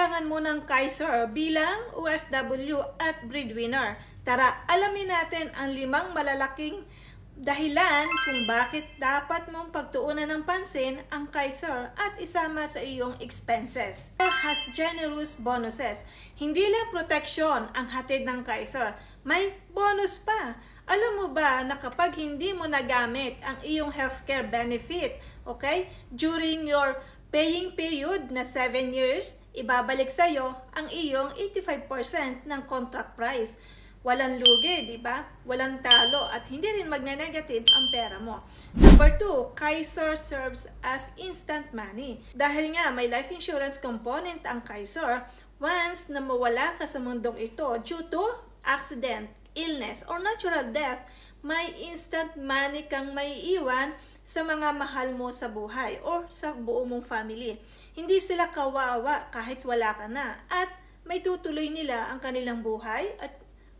kailangan mo ng Kaiser bilang OFW at breadwinner? Tara, alamin natin ang 5 malalaking dahilan kung bakit dapat mong pagtuunan ng pansin ang Kaiser at isama sa iyong expenses. Kaiser has generous bonuses. Hindi lang protection ang hatid ng Kaiser, may bonus pa. Alam mo ba na kapag hindi mo nagamit ang iyong healthcare benefit, okay, during your paying period na 7 years, ibabalik sa iyo ang iyong 85% ng contract price. Walang lugi, di ba? Walang talo at hindi rin magne-negative ang pera mo. Number 2, Kaiser serves as instant money. Dahil nga may life insurance component ang Kaiser, once na mawala ka sa mundong ito due to accident, illness, or natural death, may instant money kang maiiwan sa mga mahal mo sa buhay or sa buo mong family. Hindi sila kawawa kahit wala ka na at may tutuloy nila ang kanilang buhay at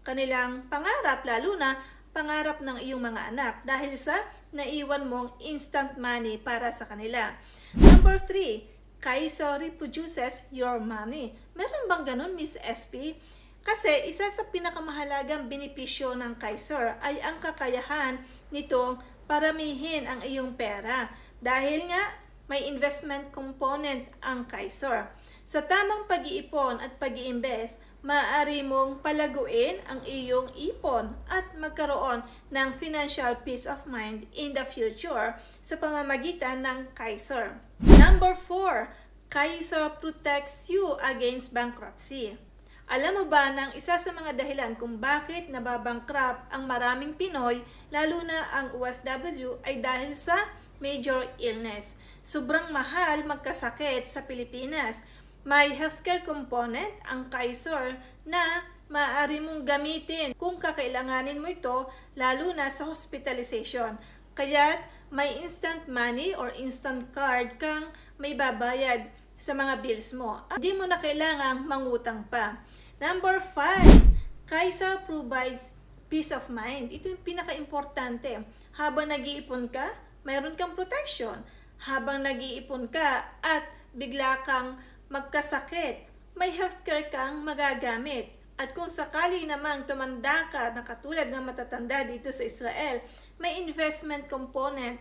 kanilang pangarap, lalo na pangarap ng iyong mga anak dahil sa naiwan mong instant money para sa kanila. Number 3, Kaiser reproduces your money. Meron bang ganun, Miss SP? Kasi isa sa pinakamahalagang benepisyo ng Kaiser ay ang kakayahan nitong paramihin ang iyong pera. Dahil nga may investment component ang Kaiser. Sa tamang pag-iipon at pag-iimbest, maaari mong palaguin ang iyong ipon at magkaroon ng financial peace of mind in the future sa pamamagitan ng Kaiser. Number 4, Kaiser protects you against bankruptcy. Alam mo ba na isa sa mga dahilan kung bakit nababangkrap ang maraming Pinoy, lalo na ang OFW, ay dahil sa major illness. Sobrang mahal magkasakit sa Pilipinas. May healthcare component ang Kaiser na maaari mong gamitin kung kakailanganin mo ito, lalo na sa hospitalization. Kaya may instant money or instant card kang may babayad sa mga bills mo. Hindi mo na kailangang mangutang pa. Number 5, Kaiser provides peace of mind. Ito yung pinaka-importante. Habang nag-iipon ka, mayroon kang protection. Habang nag-iipon ka at bigla kang magkasakit, may healthcare kang magagamit. At kung sakali namang tumanda ka na katulad ng matatanda dito sa Israel, may investment component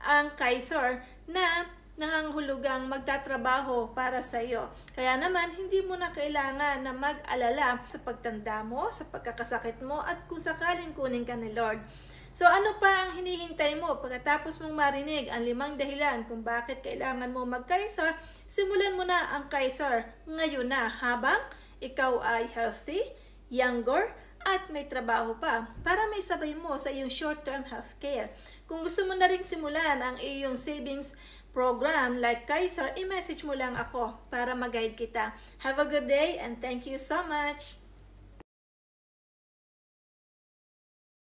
ang Kaiser na nangangahulugang magtatrabaho para sa iyo. Kaya naman, hindi mo na kailangan na mag-alala sa pagtanda mo, sa pagkakasakit mo, at kung sakaling kunin ka ni Lord. So ano pa ang hinihintay mo pagkatapos mong marinig ang 5 dahilan kung bakit kailangan mo mag-Kaiser? Simulan mo na ang Kaiser ngayon na habang ikaw ay healthy, younger, at may trabaho pa para may sabay mo sa iyong short-term healthcare. Kung gusto mo na rin simulan ang iyong savings program like Kaiser, i-message mo lang ako para mag-guide kita. Have a good day and thank you so much!